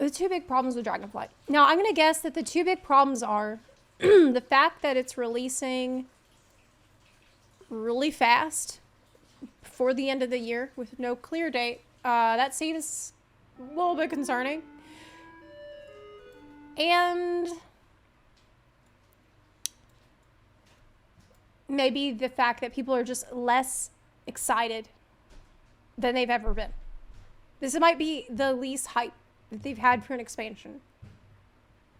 The two big problems with Dragonflight. Now, I'm going to guess that the two big problems are the fact that it's releasing really fast before the end of the year with no clear date. That seems a little bit concerning. And maybe the fact that people are just less excited than they've ever been. This might be the least hype that they've had for an expansion,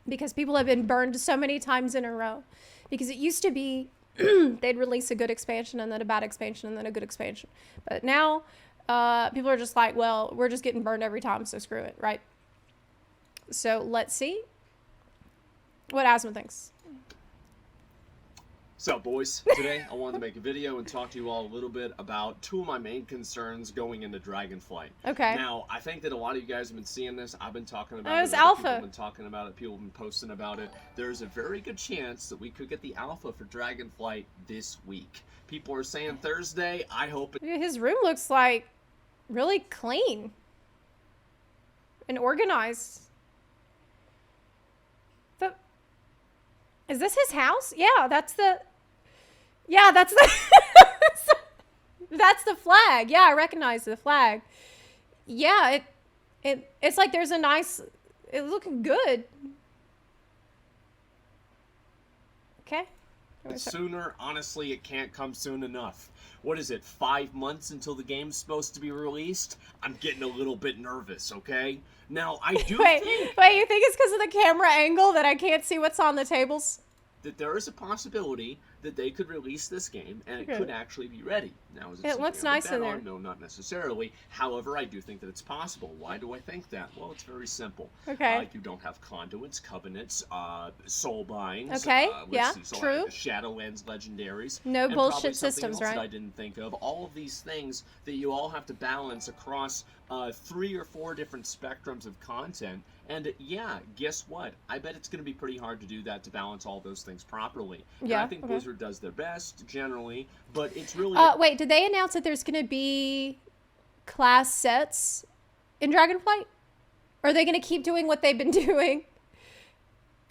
because people have been burned so many times in a row. Because it used to be they'd release a good expansion and then a bad expansion and then a good expansion. But now people are just like, well, we're just getting burned every time, so screw it, right? So let's see what Asma thinks. So boys, today I wanted to make a video and talk to you all a little bit about two of my main concerns going into Dragonflight. Okay. Now, I think that a lot of you guys have been seeing this. I've been talking about it. It was People alpha. have been talking about it. People have been posting about it. There's a very good chance that we could get the alpha for Dragonflight this week. People are saying Thursday. I hope it... His room looks like really clean and organized. Is this his house? Yeah, that's the... Yeah, that's the... That's the flag. Yeah, I recognize the flag. Yeah, it's like there's a nice... It's looking good. Okay. Sooner, honestly, it can't come soon enough. What is it, 5 months until the game's supposed to be released? I'm getting a little bit nervous, okay? Now, I do Wait, you think it's because of the camera angle that I can't see what's on the tables? That there is a possibility that they could release this game and it could actually be ready. Now, is it looks nice in there. No, not necessarily. However, I do think that it's possible. Why do I think that? Well, it's very simple. Okay. You don't have conduits, covenants, soul binds. Okay, yeah, true. Shadowlands legendaries. No and bullshit something systems, else right? That I didn't think of. All of these things that you all have to balance across 3 or 4 different spectrums of content. And yeah, guess what? I bet it's going to be pretty hard to do that, to balance all those things properly. Yeah, and I think Blizzard does their best, generally, but it's really... wait, did they announce that there's going to be class sets in Dragonflight? Or are they going to keep doing what they've been doing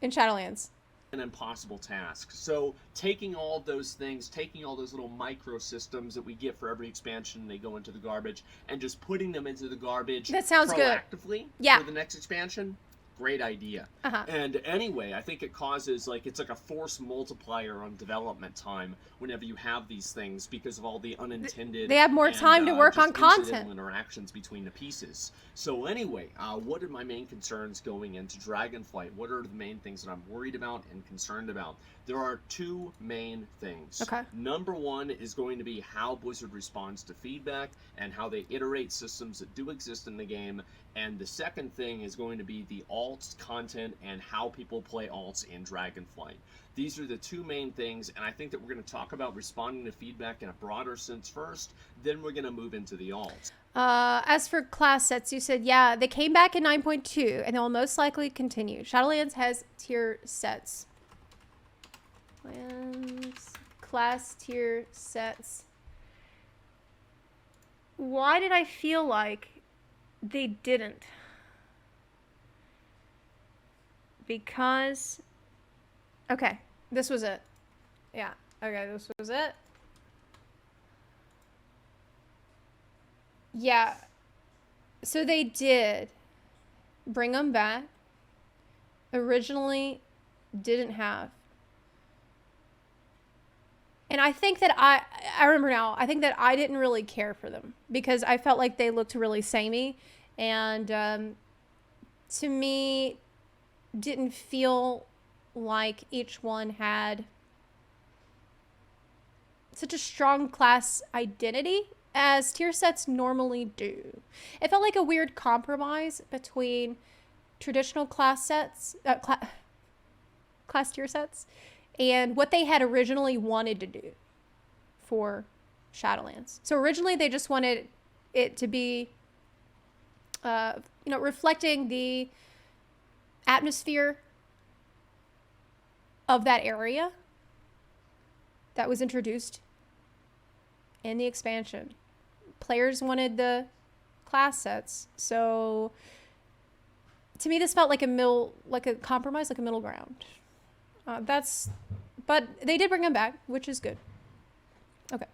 in Shadowlands? An impossible task. So taking all of those things, taking all those little microsystems that we get for every expansion, they go into the garbage, and just putting them into the garbage that sounds proactively good. For the next expansion, great idea. Uh-huh. And anyway, I think it causes, it's like a force multiplier on development time whenever you have these things, because of all the unintended... They have more time to work on content. Interactions between the pieces. So anyway, what are my main concerns going into Dragonflight? What are the main things that I'm worried about and concerned about? There are 2 main things. Okay. Number 1 is going to be how Blizzard responds to feedback and how they iterate systems that do exist in the game. And the second thing is going to be the alts content and how people play alts in Dragonflight. These are the 2 main things, and I think that we're going to talk about responding to feedback in a broader sense first, then we're going to move into the alts. As for class sets, you said, yeah, they came back in 9.2, and they will most likely continue. Shadowlands has tier sets. Lands, class tier sets. Why did I feel like they didn't? Because... Okay, this was it. Yeah, okay, this was it. Yeah, so they did bring them back. Originally didn't have. And I think that I remember now, I think that I didn't really care for them because I felt like they looked really samey, and to me didn't feel like each one had such a strong class identity as tier sets normally do. It felt like a weird compromise between traditional class sets, class tier sets, and what they had originally wanted to do for Shadowlands. So originally they just wanted it to be, reflecting the atmosphere of that area that was introduced in the expansion. Players wanted the class sets, so to me, this felt like a compromise, like a middle ground. But they did bring him back, which is good. Okay,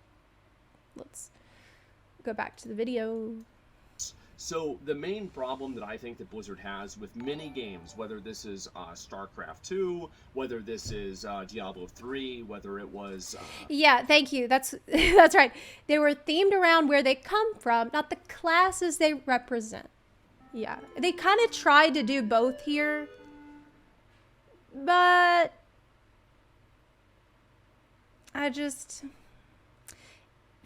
let's go back to the video. So the main problem that I think that Blizzard has with many games, whether this is StarCraft 2, whether this is Diablo 3, whether it was... Yeah, thank you. That's that's right. They were themed around where they come from, not the classes they represent. Yeah, they kind of tried to do both here, but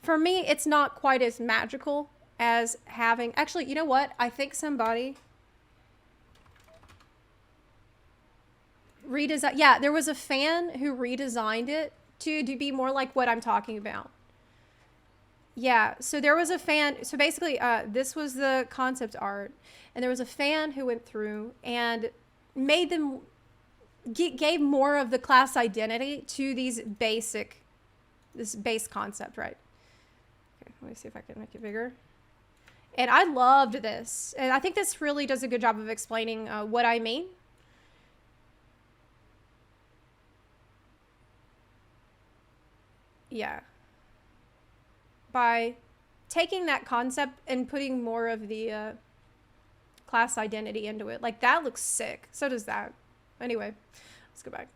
for me, it's not quite as magical as having, actually, you know what? I think somebody redesigned, yeah, there was a fan who redesigned it to be more like what I'm talking about. Yeah, so there was a fan, so basically, this was the concept art, and there was a fan who went through and made them, gave more of the class identity to this base concept, right? Okay, let me see if I can make it bigger. And I loved this. And I think this really does a good job of explaining what I mean. Yeah. By taking that concept and putting more of the class identity into it. Like, that looks sick. So does that. Anyway, let's go back.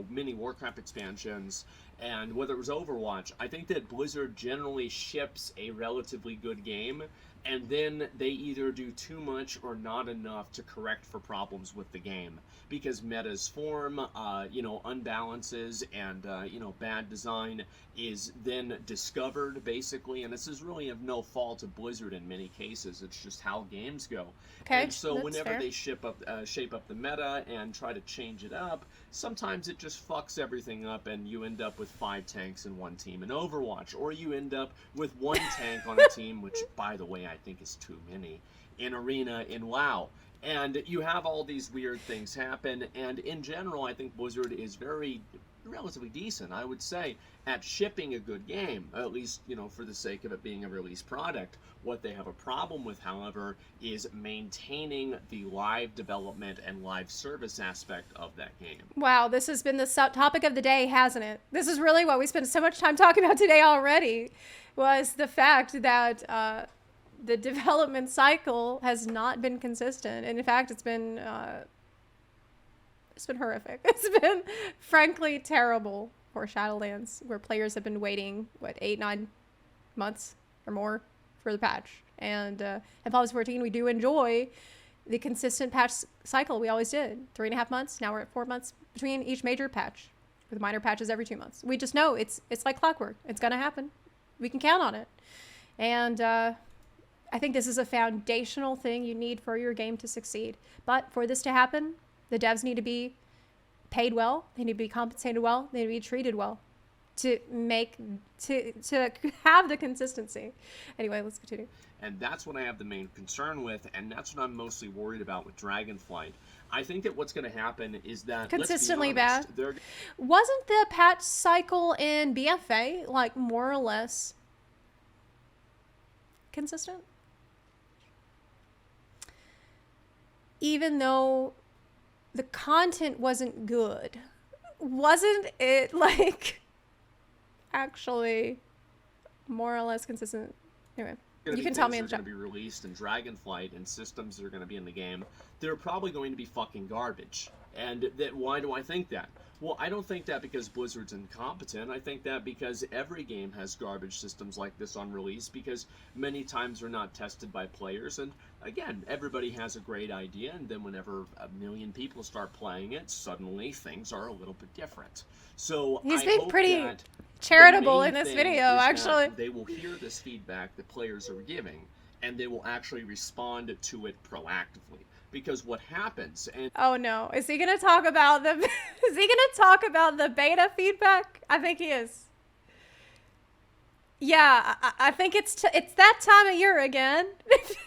Mini Warcraft expansions, and whether it was Overwatch, I think that Blizzard generally ships a relatively good game, and then they either do too much or not enough to correct for problems with the game, because metas form, unbalances, and bad design is then discovered, basically, and this is really of no fault of Blizzard in many cases. It's just how games go. Okay, and so whenever fair. they shape up the meta and try to change it up, sometimes it just fucks everything up, and you end up with 5 tanks in one team in Overwatch, or you end up with 1 tank on a team, which, by the way, I think is too many, in Arena in WoW. And you have all these weird things happen, and in general, I think Blizzard is relatively decent, I would say, at shipping a good game, at least, for the sake of it being a released product. What they have a problem with, however, is maintaining the live development and live service aspect of that game. Wow, this has been the topic of the day, hasn't it? This is really what we spent so much time talking about today already, was the fact that the development cycle has not been consistent. And in fact, it's been horrific. It's been frankly terrible for Shadowlands, where players have been waiting, 8-9 months or more for the patch. And in Fallout 14, we do enjoy the consistent patch cycle we always did. 3.5 months. Now we're at 4 months between each major patch, with minor patches every 2 months. We just know it's like clockwork. It's going to happen. We can count on it. And I think this is a foundational thing you need for your game to succeed. But for this to happen, the devs need to be paid well. They need to be compensated well. They need to be treated well to have the consistency. Anyway, let's continue. And that's what I have the main concern with, and that's what I'm mostly worried about with Dragonflight. I think that what's going to happen is that, consistently let's be honest, bad. Wasn't the patch cycle in BFA like more or less consistent? Even though the content wasn't good, wasn't it like actually more or less consistent? Anyway, you can tell me in the chat. Going to be released in Dragonflight and systems that are going to be in the game, they're probably going to be fucking garbage. And why do I think that? Well, I don't think that because Blizzard's incompetent. I think that because every game has garbage systems like this on release, because many times they're not tested by players. And again, everybody has a great idea, and then whenever 1 million people start playing it, suddenly things are a little bit different. So he's I being hope pretty that charitable in the main this thing video, is that actually. they will hear this feedback that players are giving, and they will actually respond to it proactively. Because what happens, and oh no, is he gonna talk about the beta feedback? I think he is. Yeah, I think it's that time of year again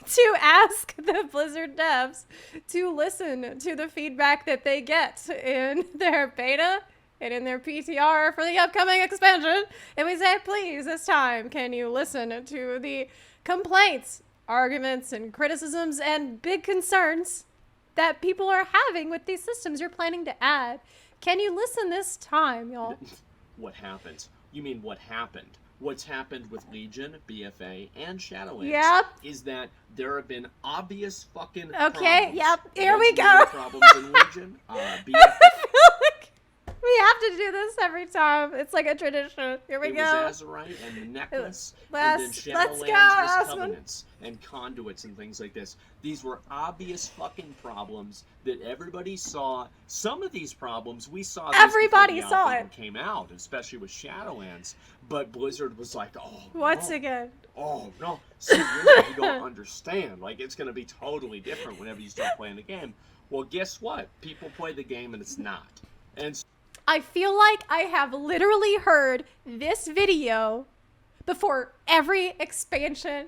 to ask the Blizzard devs to listen to the feedback that they get in their beta and in their PTR for the upcoming expansion. And we say, please, this time, can you listen to the complaints arguments and criticisms and big concerns that people are having with these systems you're planning to add. Can you listen this time, y'all? What happened? You mean what happened? What's happened with Legion, BFA, and Shadowlands Yep. is that there have been obvious fucking Okay, problems. yep, here we Legendary go. Problems in Legion, BFA. I feel like we have to do this every time. It's like a tradition. Here we It go. was Azurite and the necklace, Let's and then go, Shadowlands was Asmon. covenants and conduits and things like this. These were obvious fucking problems that everybody saw. Some of these problems we saw. Everybody before the saw alpha it. Came out, especially with Shadowlands. But Blizzard was like, "Oh, Once no. again. Oh no, see, you don't understand. Like, it's going to be totally different whenever you start playing the game." Well, guess what? People play the game and it's not. And I feel like I have literally heard this video before every expansion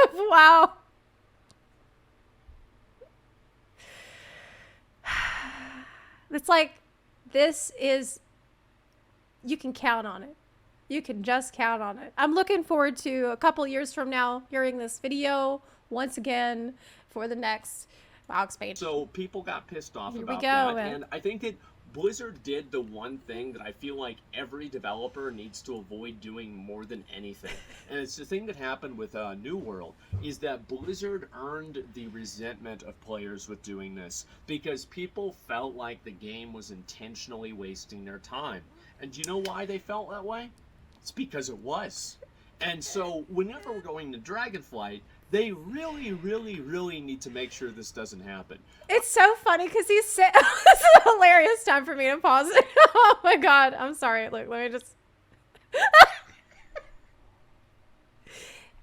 of WoW. It's like, this is, you can count on it. You can just count on it. I'm looking forward to a couple years from now hearing this video once again for the next WoW expansion. so people got pissed off Here we about go, that, and- and I think that Blizzard did the one thing that I feel like every developer needs to avoid doing more than anything. And it's the thing that happened with New World, is that Blizzard earned the resentment of players with doing this, because people felt like the game was intentionally wasting their time. And do you know why they felt that way? It's because it was. And so whenever we're going to Dragonflight, they really, really, really need to make sure this doesn't happen. It's so funny because he said, this is a hilarious time for me to pause it. Oh my God. I'm sorry. Look, let me just.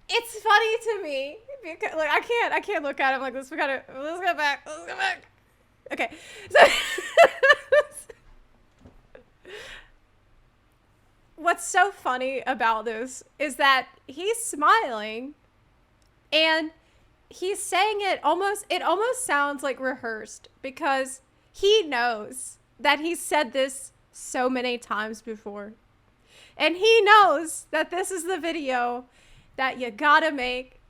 It's funny to me because, like, I can't look at him like this. Let's go back. Okay. So what's so funny about this is that he's smiling and he's saying it almost sounds like rehearsed, because he knows that he's said this so many times before. And he knows that this is the video that you gotta make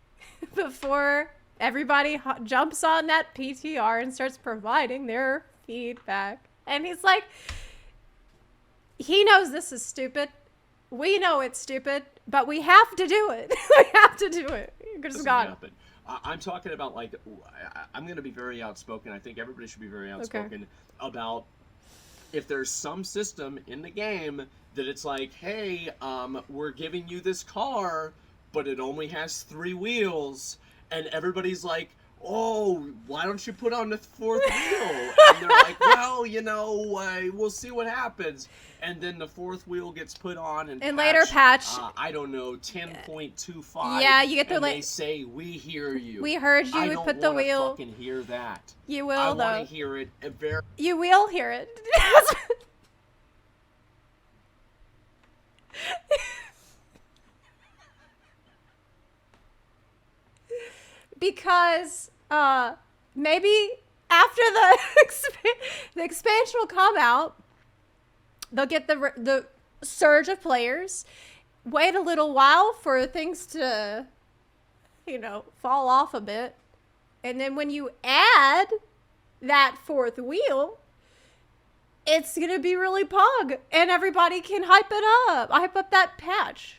before everybody jumps on that PTR and starts providing their feedback. And he's like, he knows this is stupid. We know it's stupid, but we have to do it. We have to do it. You just Doesn't got it. happen. I'm talking about, like, I'm going to be very outspoken. I think everybody should be very outspoken about if there's some system in the game that it's like, hey, we're giving you this car, but it only has 3 wheels, and everybody's like, oh, why don't you put on the 4th wheel? And they're like, well, you know, we'll see what happens. And then the 4th wheel gets put on and later patch, I don't know, 10.25. yeah, you get the and they say, we hear you. We heard you. I We don't put the wanna wheel. fucking hear that. You will, I though. want to hear it very. You will hear it. Because maybe after the expansion will come out, they'll get the surge of players. Wait a little while for things to, fall off a bit, and then when you add that 4th wheel, it's gonna be really pog, and everybody can hype up that patch.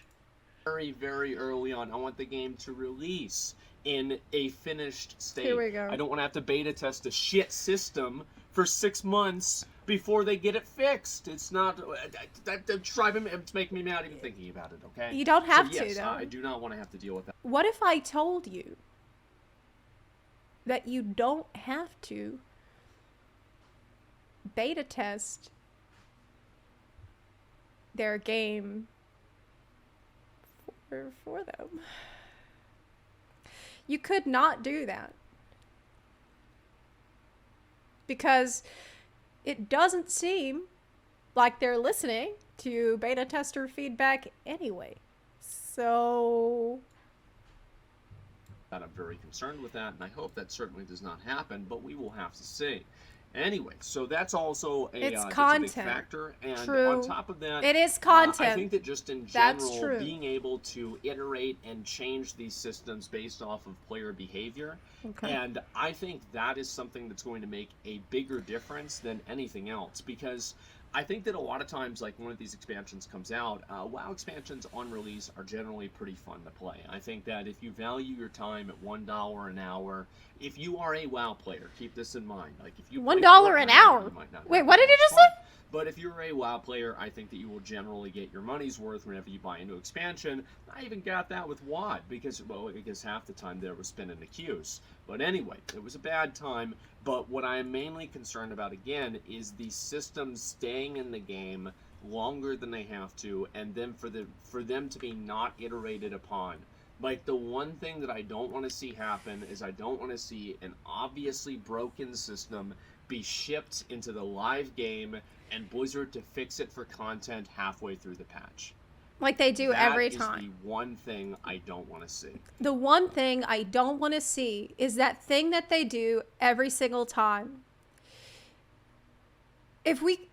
Very, very early on, I want the game to release in a finished state. Here we go. I don't want to have to beta test a shit system for 6 months before they get it fixed. It's not. It's making me mad even thinking about it. Okay. You don't have so, yes, to, though. I do not want to have to deal with that. What if I told you that you don't have to beta test their game for them? You could not do that, because it doesn't seem like they're listening to beta tester feedback anyway. So I'm very concerned with that, and I hope that certainly does not happen, but we will have to see. Anyway, so that's also It's that's a big content. factor, and True. on top of that, It is I content. think that just in That's general, true. being able to iterate and change these systems based off of player behavior, Okay. and I think that is something that's going to make a bigger difference than anything else, because I think that a lot of times, like one of these expansions comes out, WoW expansions on release are generally pretty fun to play. I think that if you value your time at $1 an hour, if you are a WoW player, keep this in mind. Like if you play $1 an Fortnite, hour? you might not Wait, have what that did you much just fun. say? But if you're a WoW player, I think that you will generally get your money's worth whenever you buy into expansion. I even got that with WoD because, well, I guess half the time there was spinning the queues. But anyway, it was a bad time. But what I am mainly concerned about, again, is the systems staying in the game longer than they have to, and then for them to be not iterated upon. Like, the one thing that I don't want to see happen is I don't want to see an obviously broken system be shipped into the live game and Blizzard to fix it for content halfway through the patch. Like they do every time. That is the one thing I don't want to see. The one thing I don't want to see is that thing that they do every single time. If we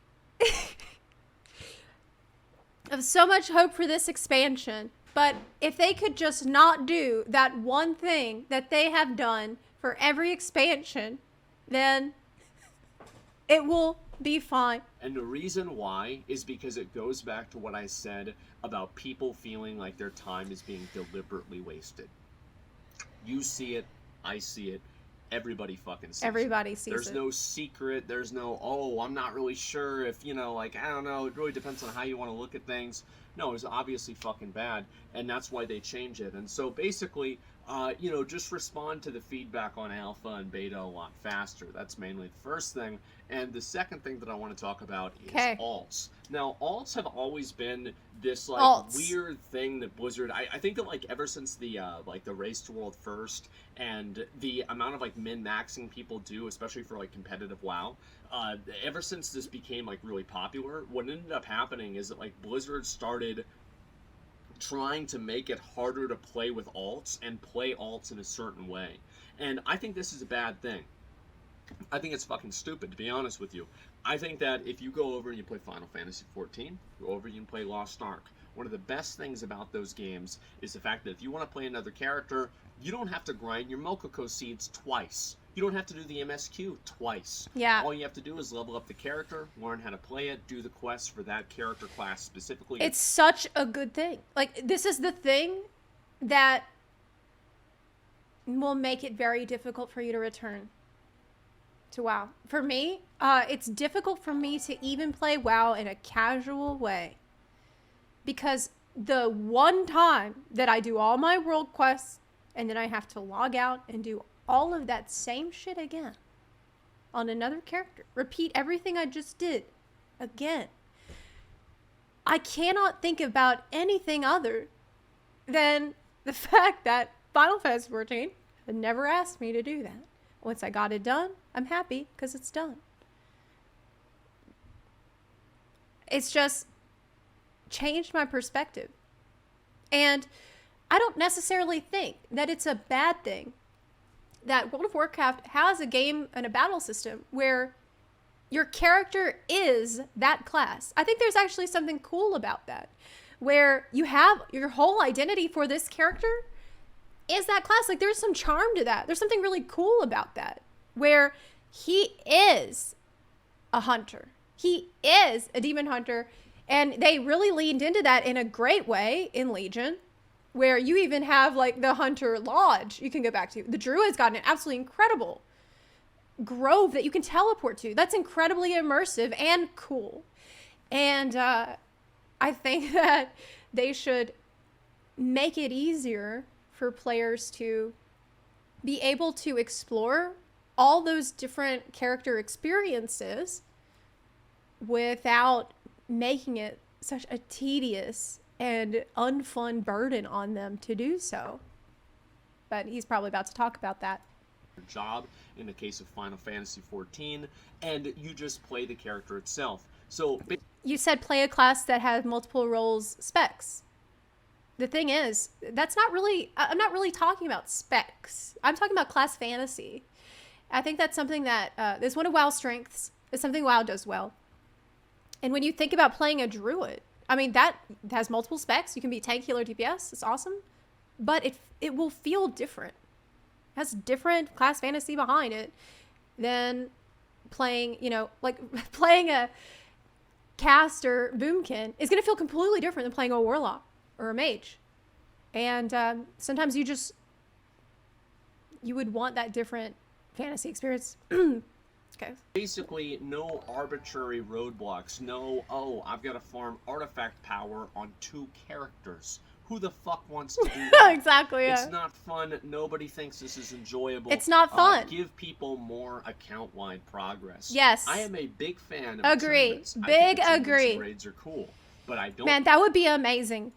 have so much hope for this expansion, but if they could just not do that one thing that they have done for every expansion, then it will be fine. And the reason why is because it goes back to what I said about people feeling like their time is being deliberately wasted. You see it, I see it, everybody fucking sees Everybody it. sees There's it. no secret, there's no, oh, I'm not really sure if, like, I don't know, it really depends on how you want to look at things. No, it's obviously fucking bad, and that's why they change it. And so basically, just respond to the feedback on alpha and beta a lot faster. That's mainly the first thing. And the second thing that I want to talk about is alts. Now, alts have always been this weird thing that Blizzard. I think that ever since the race to world first and the amount of min-maxing people do, especially for competitive WoW. Ever since this became really popular, what ended up happening is that Blizzard started trying to make it harder to play with alts and play alts in a certain way. And I think this is a bad thing. I think it's fucking stupid, to be honest with you. I think that if you go over and you play Final Fantasy XIV, go over and you play Lost Ark, one of the best things about those games is the fact that if you want to play another character, you don't have to grind your Mokoko seeds twice. You don't have to do the MSQ twice. Yeah. All you have to do is level up the character, learn how to play it, do the quests for that character class specifically. It's such a good thing. This is the thing that will make it very difficult for you to return to WoW. For me, it's difficult for me to even play WoW in a casual way. Because the one time that I do all my world quests and then I have to log out and do all of that same shit again on another character, repeat everything I just did again, I cannot think about anything other than the fact that Final Fantasy XIV had never asked me to do that. Once I got it done, I'm happy because it's done. It's just changed my perspective. And I don't necessarily think that it's a bad thing that World of Warcraft has a game and a battle system where your character is that class. I think there's actually something cool about that, where you have your whole identity for this character is that class. There's some charm to that. There's something really cool about that, where he is a hunter. He is a demon hunter. And they really leaned into that in a great way in Legion, where you even have the Hunter Lodge you can go back to. The Druid's got an absolutely incredible grove that you can teleport to. That's incredibly immersive and cool. And I think that they should make it easier for players to be able to explore all those different character experiences without making it such a tedious and unfun burden on them to do so. But he's probably about to talk about that. Job in the case of Final Fantasy XIV, and you just play the character itself. So you said play a class that has multiple roles specs. The thing is, I'm not really talking about specs. I'm talking about class fantasy. I think that's something that is one of WoW's strengths. It's something WoW does well. And when you think about playing a druid, I mean, that has multiple specs. You can be tank, healer, DPS. It's awesome. But it will feel different. It has different class fantasy behind it than playing, you know, like playing a caster boomkin is going to feel completely different than playing a warlock or a mage. And sometimes you would want that different fantasy experience. Okay. Basically, no arbitrary roadblocks. No, oh, I've got to farm artifact power on 2 characters. Who the fuck wants to do that? Exactly, yeah. It's not fun. Nobody thinks this is enjoyable. It's not fun. Give people more account-wide progress. Yes. I am a big fan of Agree. attunements. Big I think agree. And raids are cool, but I don't Man, that would be amazing.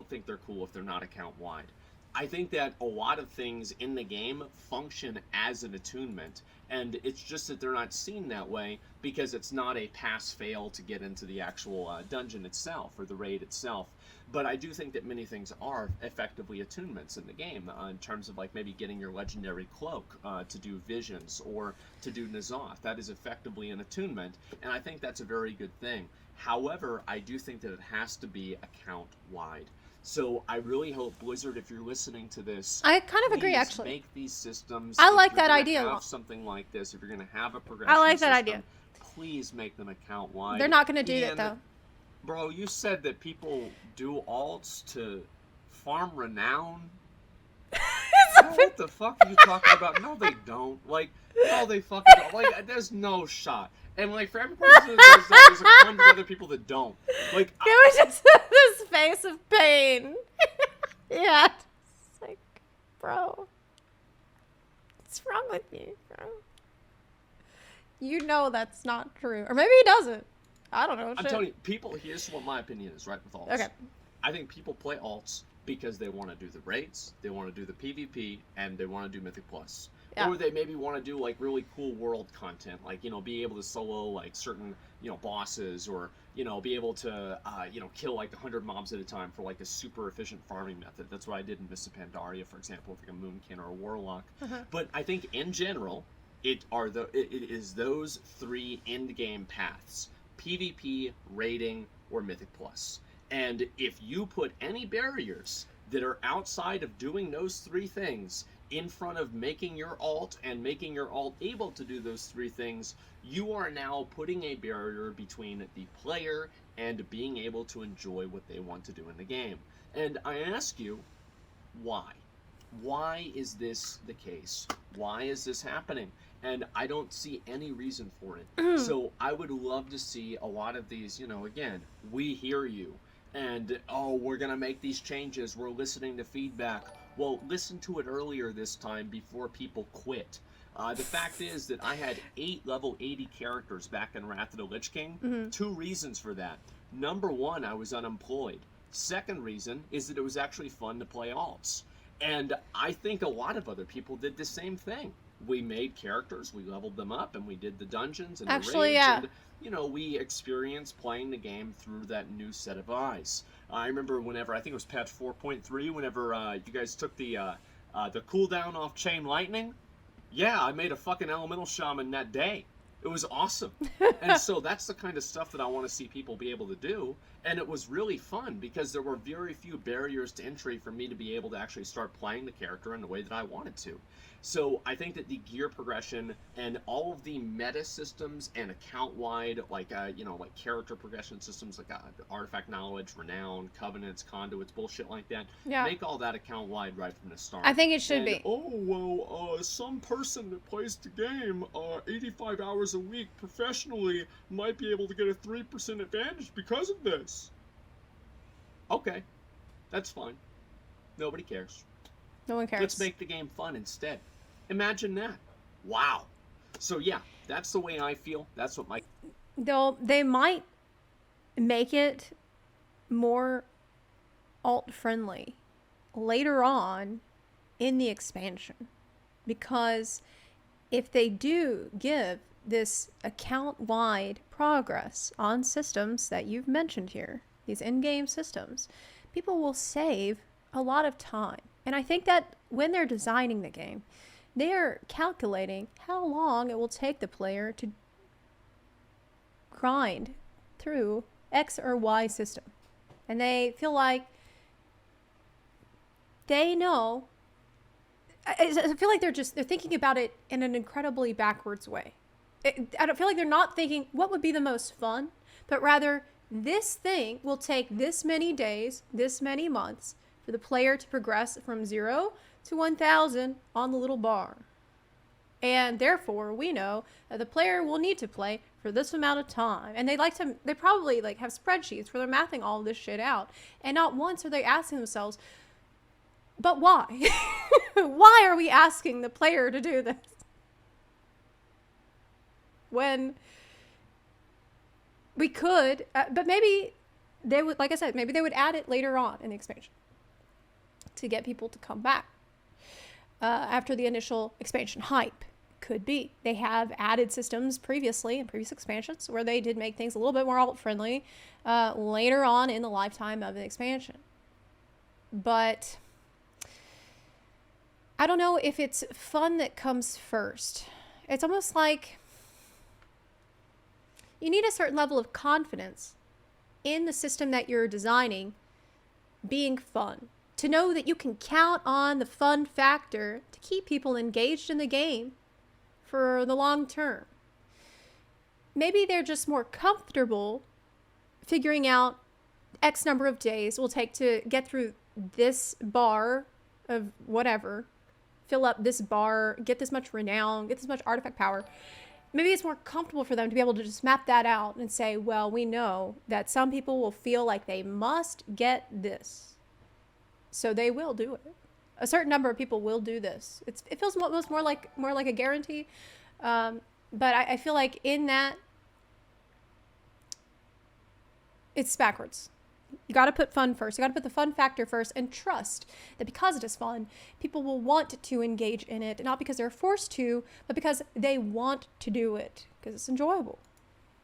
think they're cool if they're not account-wide. I think that a lot of things in the game function as an attunement, and it's just that they're not seen that way because it's not a pass-fail to get into the actual dungeon itself or the raid itself. But I do think that many things are effectively attunements in the game in terms of like maybe getting your legendary cloak to do visions or to do N'Zoth. That is effectively an attunement, and I think that's a very good thing. However, I do think that it has to be account-wide. So I really hope, Blizzard, if you're listening to this, I kind of agree, please actually. make these systems. I If like you're that gonna idea a have lot. something like this, if you're going to have a progression I like that system, idea. please make them account-wide. They're not going to do that, And, though. Bro, you said that people do alts to farm renown? What the fuck are you talking about? No, they don't. Like, no, they fucking don't. Like, there's no shot. And, like, for every person that does that, there's like 100 other people that don't. Like, It was just this face of pain. Yeah. It's like, bro. What's wrong with you, bro? You know that's not true. Or maybe he doesn't. I don't know. I'm telling you, people, here's what my opinion is, right, with alts. Okay. I think people play alts because they want to do the raids, they want to do the PvP, and they want to do Mythic Plus. Yeah. Or they maybe want to do, like, really cool world content, like, you know, be able to solo, like, certain, you know, bosses, or, you know, be able to, you know, kill, like, 100 mobs at a time for, like, a super efficient farming method. That's what I did in Mists of Pandaria, for example, with, like, a Moonkin or a Warlock. But I think, in general, it is those 3 end-game paths. PvP, raiding, or Mythic Plus. And if you put any barriers that are outside of doing those 3 things in front of making your alt and making your alt able to do those 3 things, you are now putting a barrier between the player and being able to enjoy what they want to do in the game. And I ask you, why? Why is this the case? Why is this happening? And I don't see any reason for it. So I would love to see a lot of these, you know, again, we hear you. And, oh, we're going to make these changes. We're listening to feedback. Well, listen to it earlier this time before people quit. The fact is that I had 8 level 80 characters back in Wrath of the Lich King. 2 reasons for that. Number 1, I was unemployed. Second reason is that it was actually fun to play alts. And I think a lot of other people did the same thing. We made characters, we leveled them up, and we did the dungeons and the raids, and, you know, we experienced playing the game through that new set of eyes. I remember whenever, I think it was patch 4.3, whenever you guys took the cooldown off Chain Lightning. Yeah, I made a fucking Elemental Shaman that day. It was awesome. And so that's the kind of stuff that I want to see people be able to do. And it was really fun because there were very few barriers to entry for me to be able to actually start playing the character in the way that I wanted to. So I think that the gear progression and all of the meta systems and account-wide, like, you know, like character progression systems, like artifact knowledge, renown, covenants, conduits, bullshit like that, make all that account-wide right from the start. I think it should be. Oh, well, some person that plays the game 85 hours a week professionally might be able to get a 3% advantage because of this. Okay, that's fine. Nobody cares. No one cares. Let's make the game fun instead. Imagine that. Wow. So yeah, that's the way I feel. That's what my... They might make it more alt-friendly later on in the expansion. Because if they do give this account-wide progress on systems that you've mentioned here, these in-game systems, people will save a lot of time. And I think that when they're designing the game, They're calculating how long it will take the player to grind through X or Y system. And they feel like they know. I feel like they're thinking about it in an incredibly backwards way. I don't feel like they're not thinking what would be the most fun, but rather this thing will take this many days, this many months for the player to progress from 0 to 1,000 on the little bar. And therefore, we know that the player will need to play for this amount of time. And they probably like have spreadsheets where they're mathing all of this shit out. And not once are they asking themselves, but why? Why are we asking the player to do this? When we could, but maybe they would, like I said, maybe they would add it later on in the expansion to get people to come back after the initial expansion hype. Could be. They have added systems previously in previous expansions where they did make things a little bit more alt friendly later on in the lifetime of the expansion. But I don't know if it's fun that comes first. It's almost like you need a certain level of confidence in the system that you're designing being fun. To know that you can count on the fun factor to keep people engaged in the game for the long term. Maybe they're just more comfortable figuring out X number of days will take to get through this bar of whatever, fill up this bar, get this much renown, get this much artifact power. Maybe it's more comfortable for them to be able to just map that out and say, well, we know that some people will feel like they must get this. So they will do it. A certain number of people will do this. It feels almost more like a guarantee. But I feel like in that, it's backwards. You got to put fun first. You got to put the fun factor first and trust that because it is fun, people will want to engage in it, not because they're forced to, but because they want to do it, because it's enjoyable.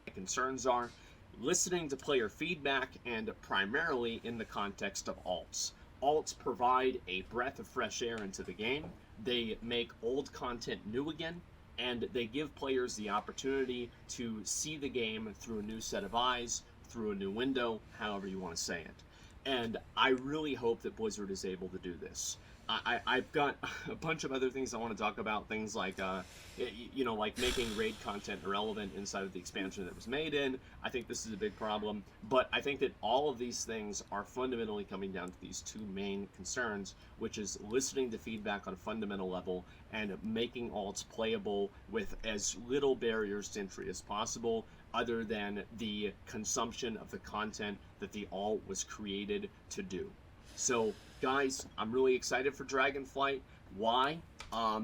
My concerns are listening to player feedback and primarily in the context of alts. Alts provide a breath of fresh air into the game. They make old content new again, and they give players the opportunity to see the game through a new set of eyes, through a new window, however you want to say it. And I really hope that Blizzard is able to do this. I've got a bunch of other things I want to talk about, things like, like making raid content irrelevant inside of the expansion that it was made in. I think this is a big problem, but I think that all of these things are fundamentally coming down to these two main concerns, which is listening to feedback on a fundamental level and making alts playable with as little barriers to entry as possible, other than the consumption of the content that the alt was created to do. So, guys, I'm really excited for Dragonflight. Why?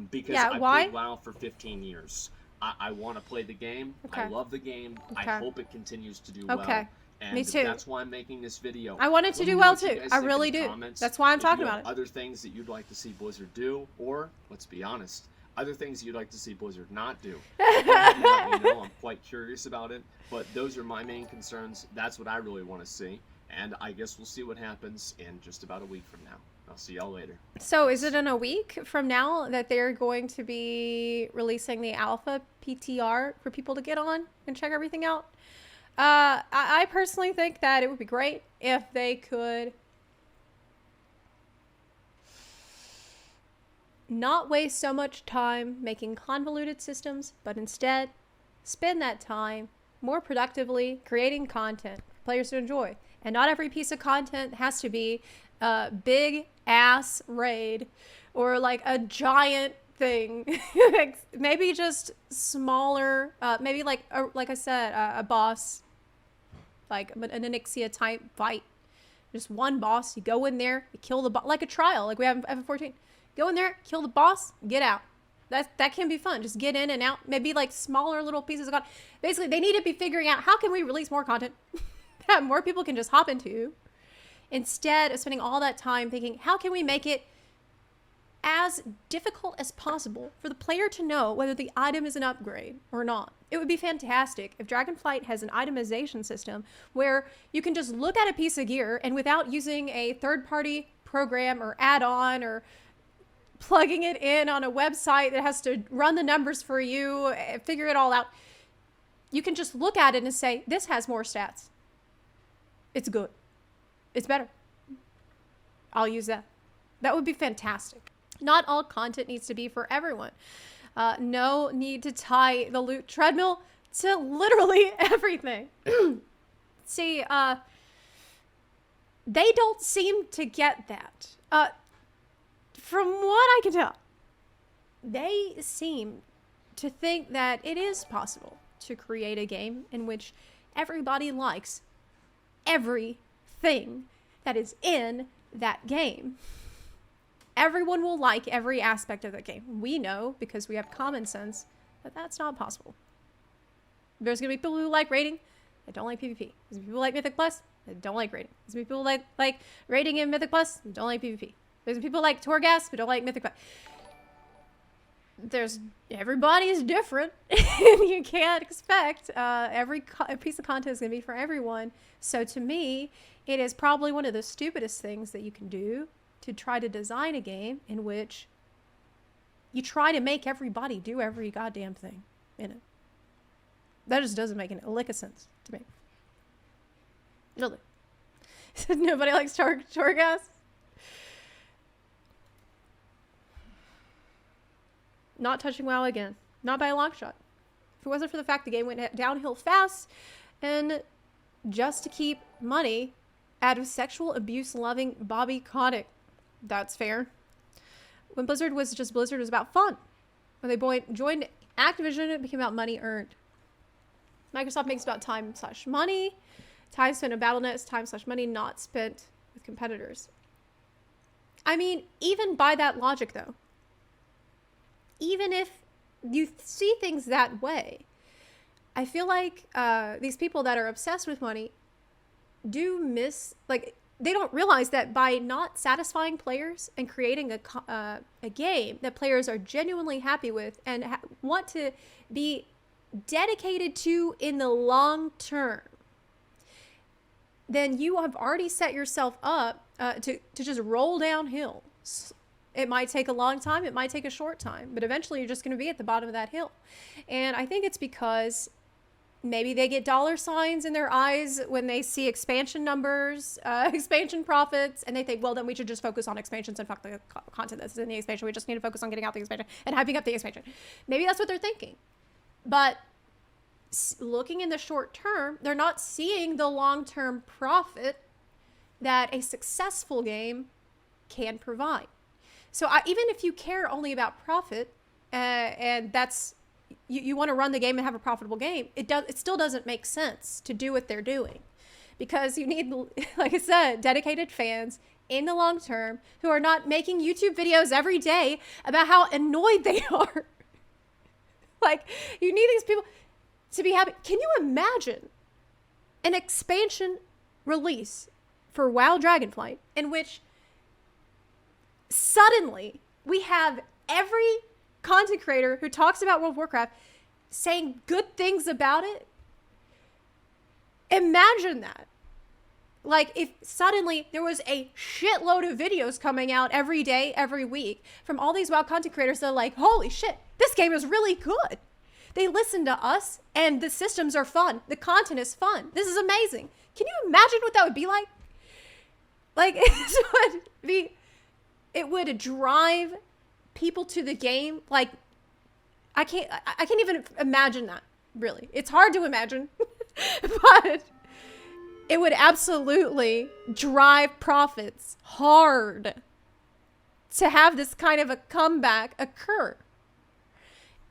Because I've played WoW for 15 years. I want to play the game. Okay. I love the game. Okay. I hope it continues to do well. And me too. That's why I'm making this video. I want it to do well too. I really do. That's why I'm talking about it. Other things that you'd like to see Blizzard do, or, let's be honest, other things you'd like to see Blizzard not do. Let me know. I'm quite curious about it. But those are my main concerns. That's what I really want to see. And I guess we'll see what happens in just about a week from now. I'll see y'all later. So is it in a week from now that they're going to be releasing the alpha PTR for people to get on and check everything out? I personally think that it would be great if they could not waste so much time making convoluted systems, but instead spend that time more productively creating content for players to enjoy. And not every piece of content has to be a big ass raid or like a giant thing. Maybe just smaller, maybe like I said, a boss, like an Onyxia type fight. Just one boss. You go in there, you kill the boss, like a trial, like we have in F14. Go in there, kill the boss, get out. That can be fun. Just get in and out. Maybe like smaller little pieces of content. Basically, they need to be figuring out how can we release more content that more people can just hop into, instead of spending all that time thinking, how can we make it as difficult as possible for the player to know whether the item is an upgrade or not. It would be fantastic if Dragonflight has an itemization system where you can just look at a piece of gear and without using a third-party program or add-on or plugging it in on a website that has to run the numbers for you, figure it all out. You can just look at it and say, this has more stats. It's good. It's better. I'll use that. That would be fantastic. Not all content needs to be for everyone. No need to tie the loot treadmill to literally everything. See, they don't seem to get that. From what I can tell, they seem to think that it is possible to create a game in which everybody likes everything that is in that game. Everyone will like every aspect of the game. We know, because we have common sense, that that's not possible. There's going to be people who like raiding that don't like PvP. There's going to be people who like Mythic Plus that don't like raiding. There's going to be people like raiding in Mythic Plus that don't like PvP. There's people like Torghast who don't like Mythic Plus. Everybody's different. You can't expect every piece of content is going to be for everyone. So to me, it is probably one of the stupidest things that you can do to try to design a game in which you try to make everybody do every goddamn thing in it. That just doesn't make a lick of sense to me. Really. Nobody likes Torghast? Not touching WoW again. Not by a long shot. If it wasn't for the fact the game went downhill fast and just to keep money out of sexual abuse loving Bobby Kotick. That's fair. When Blizzard was just Blizzard, it was about fun. When they joined Activision, it became about money earned. Microsoft makes about time/money. Time spent in Battle.net is time/money not spent with competitors. I mean, even by that logic though, even if you see things that way, I feel like these people that are obsessed with money do miss, like, they don't realize that by not satisfying players and creating a game that players are genuinely happy with and want to be dedicated to in the long term, then you have already set yourself up to just roll downhill. It might take a long time, it might take a short time, but eventually you're just going to be at the bottom of that hill. And I think it's because maybe they get dollar signs in their eyes when they see expansion numbers, expansion profits, and they think, well, then we should just focus on expansions and fuck the content that's in the expansion. We just need to focus on getting out the expansion and hyping up the expansion. Maybe that's what they're thinking. But looking in the short term, they're not seeing the long-term profit that a successful game can provide. So even if you care only about profit, and that's, you want to run the game and have a profitable game, it still doesn't make sense to do what they're doing, because you need, like I said, dedicated fans in the long term who are not making YouTube videos every day about how annoyed they are. Like, you need these people to be happy. Can you imagine an expansion release for WoW Dragonflight in which suddenly we have every content creator who talks about World of Warcraft saying good things about it? Imagine that. Like, if suddenly there was a shitload of videos coming out every day, every week from all these WoW content creators that are like, holy shit, this game is really good. They listen to us and the systems are fun. The content is fun. This is amazing. Can you imagine what that would be like? Like, it would drive people to the game. Like, I can't even imagine that, really. It's hard to imagine, but it would absolutely drive profits hard to have this kind of a comeback occur.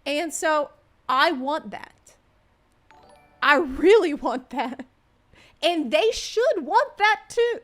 And so I want that. I really want that. And they should want that too.